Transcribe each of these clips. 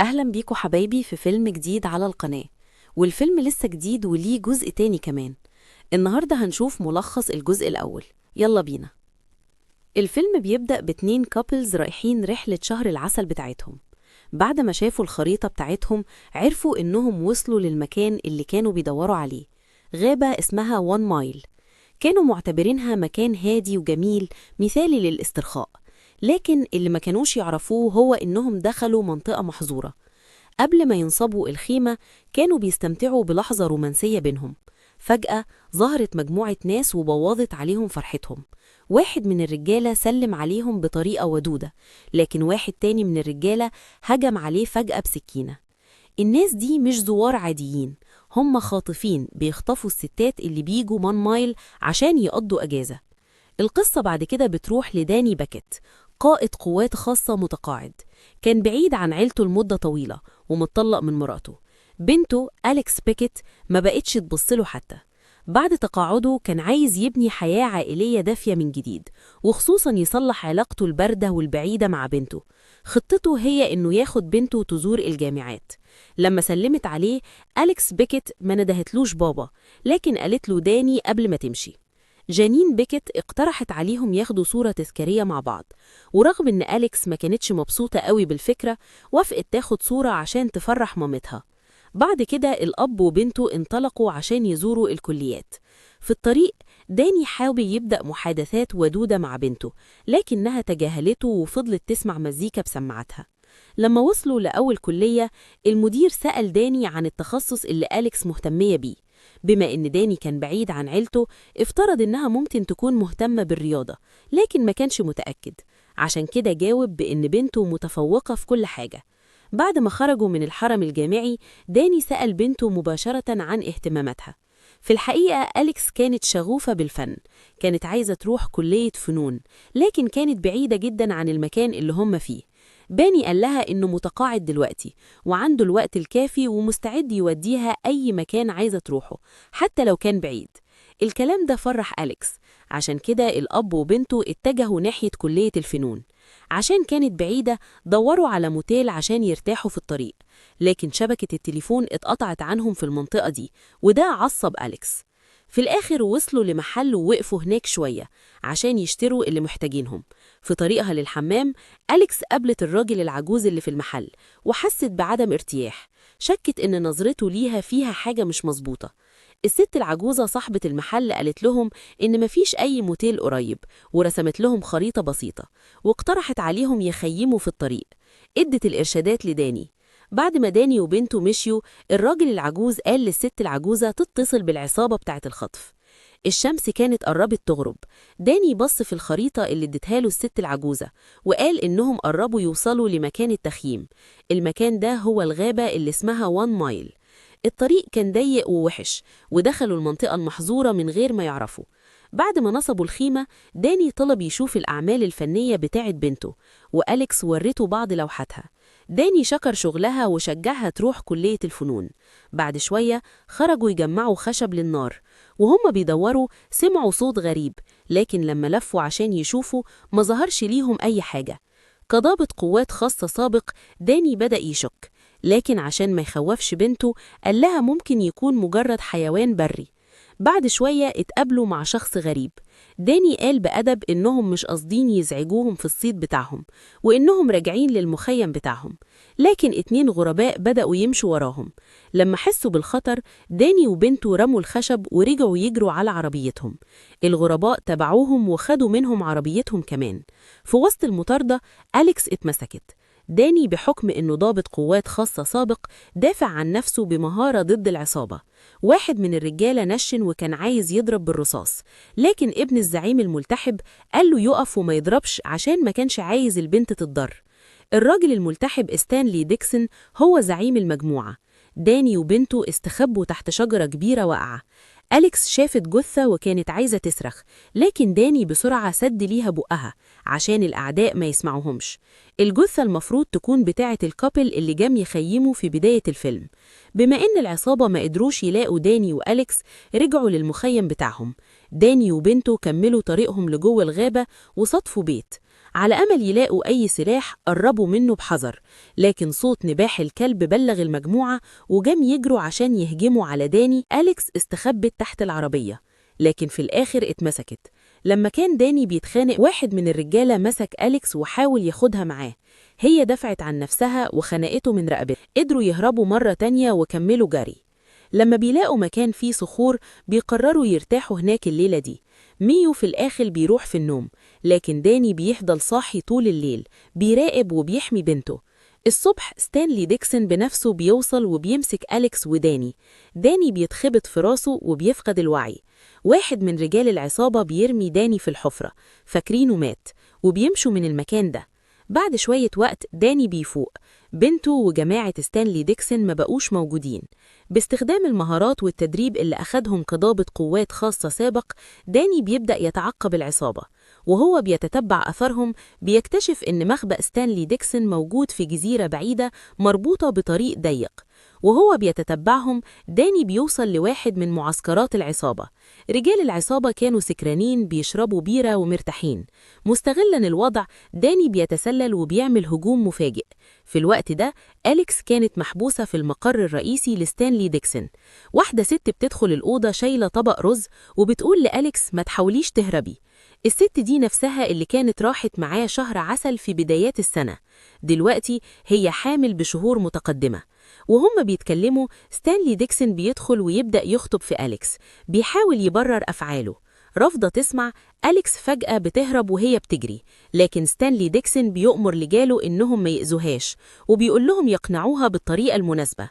أهلا بيكوا حبايبي في فيلم جديد على القناة. والفيلم لسه جديد وليه جزء تاني كمان. النهاردة هنشوف ملخص الجزء الأول. يلا بينا. الفيلم بيبدأ باتنين كابلز رايحين رحلة شهر العسل بتاعتهم. بعد ما شافوا الخريطة بتاعتهم عرفوا إنهم وصلوا للمكان اللي كانوا بيدوروا عليه، غابة اسمها 1 مايل. كانوا معتبرينها مكان هادي وجميل مثالي للاسترخاء، لكن اللي ما كانوش يعرفوه هو إنهم دخلوا منطقة محظورة. قبل ما ينصبوا الخيمة كانوا بيستمتعوا بلحظة رومانسية بينهم. فجأة ظهرت مجموعة ناس وبوظت عليهم فرحتهم. واحد من الرجالة سلم عليهم بطريقة ودودة، لكن واحد تاني من الرجالة هجم عليه فجأة بسكينة. الناس دي مش زوار عاديين، هم خاطفين بيخطفوا الستات اللي بيجوا 1 مايل عشان يقضوا أجازة. القصة بعد كده بتروح لداني باكيت، قائد قوات خاصة متقاعد. كان بعيد عن عيلته لمدة طويلة ومتطلق من مراته. بنته أليكس بيكيت ما بقتش تبصله حتى. بعد تقاعده كان عايز يبني حياة عائلية دافية من جديد، وخصوصا يصلح علاقته الباردة والبعيدة مع بنته. خطته هي إنه ياخد بنته تزور الجامعات. لما سلمت عليه أليكس بيكيت ما ندهتلوش بابا، لكن قالت له داني قبل ما تمشي. جانين بيكيت اقترحت عليهم ياخدوا صورة تذكارية مع بعض، ورغم إن أليكس ما كانتش مبسوطة قوي بالفكرة وافقت تاخد صورة عشان تفرح مامتها. بعد كده الأب وبنته انطلقوا عشان يزوروا الكليات. في الطريق داني حاول يبدأ محادثات ودودة مع بنته، لكنها تجاهلته وفضلت تسمع مزيكا بسماعتها. لما وصلوا لأول كلية المدير سأل داني عن التخصص اللي أليكس مهتمية بيه. بما إن داني كان بعيد عن عيلته افترض إنها ممكن تكون مهتمة بالرياضة، لكن ما كانش متأكد. عشان كده جاوب بإن بنته متفوقة في كل حاجة. بعد ما خرجوا من الحرم الجامعي داني سأل بنته مباشرة عن اهتماماتها. في الحقيقة أليكس كانت شغوفة بالفن، كانت عايزة تروح كلية فنون، لكن كانت بعيدة جدا عن المكان اللي هم فيه. باني قال لها إنه متقاعد دلوقتي وعنده الوقت الكافي ومستعد يوديها أي مكان عايزة تروحه حتى لو كان بعيد. الكلام ده فرح أليكس، عشان كده الأب وبنته اتجهوا ناحية كلية الفنون. عشان كانت بعيدة دوروا على موتيل عشان يرتاحوا في الطريق، لكن شبكة التليفون اتقطعت عنهم في المنطقة دي، وده عصب أليكس. في الآخر وصلوا لمحل ووقفوا هناك شوية عشان يشتروا اللي محتاجينهم. في طريقها للحمام أليكس قابلت الراجل العجوز اللي في المحل وحست بعدم ارتياح، شكت إن نظرته ليها فيها حاجة مش مظبوطة. الست العجوزة صاحبة المحل قالت لهم إن مفيش أي موتيل قريب، ورسمت لهم خريطة بسيطة واقترحت عليهم يخيموا في الطريق. ادت الإرشادات لداني. بعد ما داني وبنته مشيوا الراجل العجوز قال للست العجوزة تتصل بالعصابة بتاعة الخطف. الشمس كانت قربت تغرب. داني بص في الخريطة اللي ادتها له الست العجوزة وقال إنهم قربوا يوصلوا لمكان التخييم. المكان ده هو الغابة اللي اسمها 1 مايل. الطريق كان ضيق ووحش ودخلوا المنطقة المحظورة من غير ما يعرفوا. بعد ما نصبوا الخيمة داني طلب يشوف الأعمال الفنية بتاعت بنته، وأليكس ورته بعض لوحاتها. داني شكر شغلها وشجعها تروح كلية الفنون. بعد شوية خرجوا يجمعوا خشب للنار، وهم بيدوروا سمعوا صوت غريب، لكن لما لفوا عشان يشوفوا ما ظهرش ليهم أي حاجة. كضابط قوات خاصة سابق داني بدأ يشك، لكن عشان ما يخوفش بنته قال لها ممكن يكون مجرد حيوان بري. بعد شوية اتقابلوا مع شخص غريب. داني قال بأدب إنهم مش قاصدين يزعجوهم في الصيد بتاعهم، وإنهم راجعين للمخيم بتاعهم، لكن 2 غرباء بدأوا يمشوا وراهم. لما حسوا بالخطر داني وبنته رموا الخشب ورجعوا يجروا على عربيتهم. الغرباء تبعوهم وخدوا منهم عربيتهم كمان. في وسط المطاردة أليكس اتمسكت. داني بحكم إنه ضابط قوات خاصة سابق دافع عن نفسه بمهارة ضد العصابة. واحد من الرجالة نشن وكان عايز يضرب بالرصاص، لكن ابن الزعيم الملتحب قال له يقف وما يضربش عشان ما كانش عايز البنت تتضر. الراجل الملتحب ستانلي ديكسون هو زعيم المجموعة. داني وبنته استخبوا تحت شجرة كبيرة واقعة. أليكس شافت جثة وكانت عايزة تصرخ، لكن داني بسرعة سد ليها بقها عشان الأعداء ما يسمعوهمش. الجثة المفروض تكون بتاعة الكابل اللي جم يخيموا في بداية الفيلم. بما إن العصابة ما قدروش يلاقوا داني وأليكس رجعوا للمخيم بتاعهم. داني وبنته كملوا طريقهم لجوه الغابة وصادفوا بيت. على أمل يلاقوا أي سلاح قربوا منه بحذر، لكن صوت نباح الكلب بلغ المجموعة وجم يجروا عشان يهجموا على داني. أليكس استخبت تحت العربية، لكن في الآخر اتمسكت. لما كان داني بيتخانق، واحد من الرجالة مسك أليكس وحاول ياخدها معاه. هي دفعت عن نفسها وخنقته من رقبته. قدروا يهربوا مرة تانية وكملوا جري. لما بيلاقوا مكان فيه صخور بيقرروا يرتاحوا هناك الليلة دي. ميو في الآخر بيروح في النوم، لكن داني بيفضل صاحي طول الليل بيراقب وبيحمي بنته. الصبح ستانلي ديكسون بنفسه بيوصل وبيمسك أليكس وداني. داني بيتخبط في راسه وبيفقد الوعي. واحد من رجال العصابة بيرمي داني في الحفرة فاكرينه مات، وبيمشوا من المكان ده. بعد شوية وقت داني بيفوق. بنته وجماعة ستانلي ديكسون ما بقوش موجودين. باستخدام المهارات والتدريب اللي أخدهم كضابط قوات خاصة سابق، داني بيبدأ يتعقب العصابة. وهو بيتتبع أثرهم بيكتشف إن مخبأ ستانلي ديكسون موجود في جزيرة بعيدة مربوطة بطريق ضيق. وهو بيتتبعهم داني بيوصل لواحد من معسكرات العصابة. رجال العصابة كانوا سكرانين بيشربوا بيرة ومرتاحين. مستغلاً الوضع، داني بيتسلل وبيعمل هجوم مفاجئ. في الوقت ده أليكس كانت محبوسة في المقر الرئيسي لستانلي ديكسون. واحدة ست بتدخل الأوضة شايلة طبق رز وبتقول لأليكس ما تحاوليش تهربي. الست دي نفسها اللي كانت راحت معاه شهر عسل في بدايات السنة، دلوقتي هي حامل بشهور متقدمة. وهم بيتكلموا ستانلي ديكسون بيدخل ويبدأ يخطب في أليكس، بيحاول يبرر أفعاله. رافضة تسمع. أليكس فجأة بتهرب وهي بتجري، لكن ستانلي ديكسون بيؤمر رجاله إنهم ما يأذوهاش وبيقول لهم يقنعوها بالطريقة المناسبة.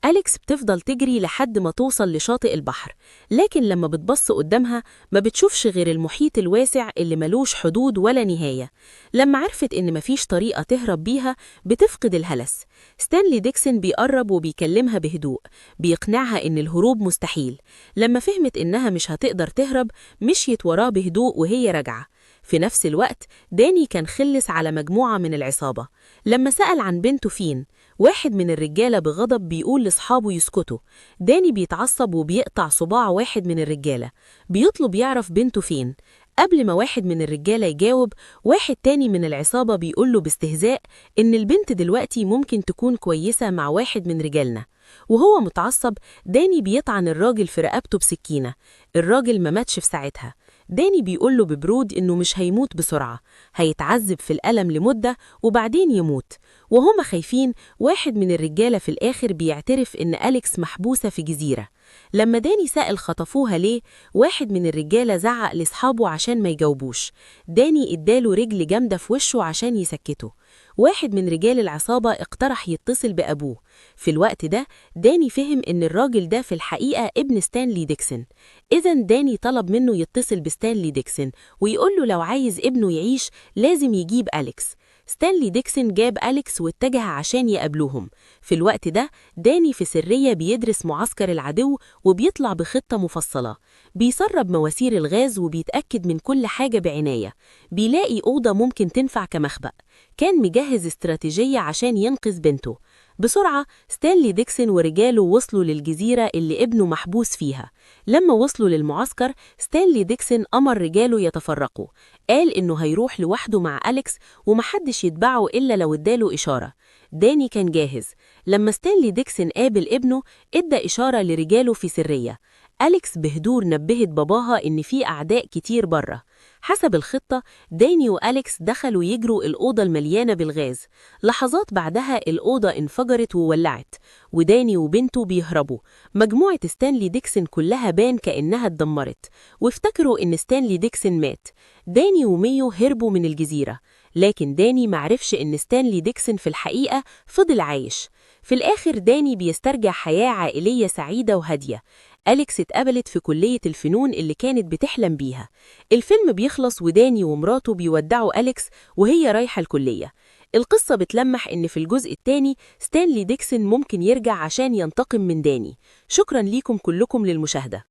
أليكس بتفضل تجري لحد ما توصل لشاطئ البحر، لكن لما بتبص قدامها ما بتشوفش غير المحيط الواسع اللي ملوش حدود ولا نهاية. لما عرفت إن مفيش طريقة تهرب بيها بتفقد الهلس. ستانلي ديكسون بيقرب وبيكلمها بهدوء، بيقنعها إن الهروب مستحيل. لما فهمت إنها مش هتقدر تهرب مشيت وراه بهدوء وهي راجعة. في نفس الوقت داني كان خلص على مجموعة من العصابة. لما سأل عن بنته فين، واحد من الرجالة بغضب بيقول لأصحابه يسكتوا. داني بيتعصب وبيقطع صباع واحد من الرجالة، بيطلب يعرف بنته فين. قبل ما واحد من الرجالة يجاوب، واحد تاني من العصابة بيقوله باستهزاء إن البنت دلوقتي ممكن تكون كويسة مع واحد من رجالنا. وهو متعصب داني بيطعن الراجل في رقبته بسكينة. الراجل ما ماتش في ساعتها. داني بيقوله ببرود إنه مش هيموت بسرعة، هيتعذب في الألم لمدة وبعدين يموت. وهما خايفين، واحد من الرجالة في الآخر بيعترف إن أليكس محبوسة في جزيرة. لما داني سأل خطفوها ليه، واحد من الرجالة زعق لأصحابه عشان ما يجاوبوش. داني اداله رجل جامدة في وشه عشان يسكته. واحد من رجال العصابة اقترح يتصل بأبوه. في الوقت ده داني فهم إن الراجل ده في الحقيقة ابن ستانلي ديكسون. إذن داني طلب منه يتصل بستانلي ديكسون ويقوله لو عايز ابنه يعيش لازم يجيب أليكس. ستانلي ديكسون جاب أليكس واتجه عشان يقابلوهم. في الوقت ده داني في سرية بيدرس معسكر العدو وبيطلع بخطة مفصلة. بيسرب مواسير الغاز وبيتأكد من كل حاجة بعناية. بيلاقي أوضة ممكن تنفع كمخبأ. كان مجهز استراتيجية عشان ينقذ بنته. بسرعة ستانلي ديكسون ورجاله وصلوا للجزيرة اللي ابنه محبوس فيها. لما وصلوا للمعسكر ستانلي ديكسون أمر رجاله يتفرقوا. قال إنه هيروح لوحده مع أليكس ومحدش يتبعه إلا لو اداله إشارة. داني كان جاهز. لما ستانلي ديكسون قابل ابنه ادى إشارة لرجاله في سرية. أليكس بهدور نبهت باباها إن في أعداء كتير بره. حسب الخطة داني وأليكس دخلوا يجروا الأوضة المليانة بالغاز. لحظات بعدها الأوضة انفجرت وولعت وداني وبنته بيهربوا. مجموعة ستانلي ديكسون كلها بان كأنها اتدمرت وافتكروا إن ستانلي ديكسون مات. داني وميو هربوا من الجزيرة، لكن داني معرفش إن ستانلي ديكسون في الحقيقة فضل عايش. في الآخر داني بيسترجع حياة عائلية سعيدة وهادية. أليكس اتقبلت في كلية الفنون اللي كانت بتحلم بيها. الفيلم بيخلص وداني ومراته بيودعوا أليكس وهي رايحة الكلية. القصة بتلمح إن في الجزء الثاني ستانلي ديكسون ممكن يرجع عشان ينتقم من داني. شكرا ليكم كلكم للمشاهدة.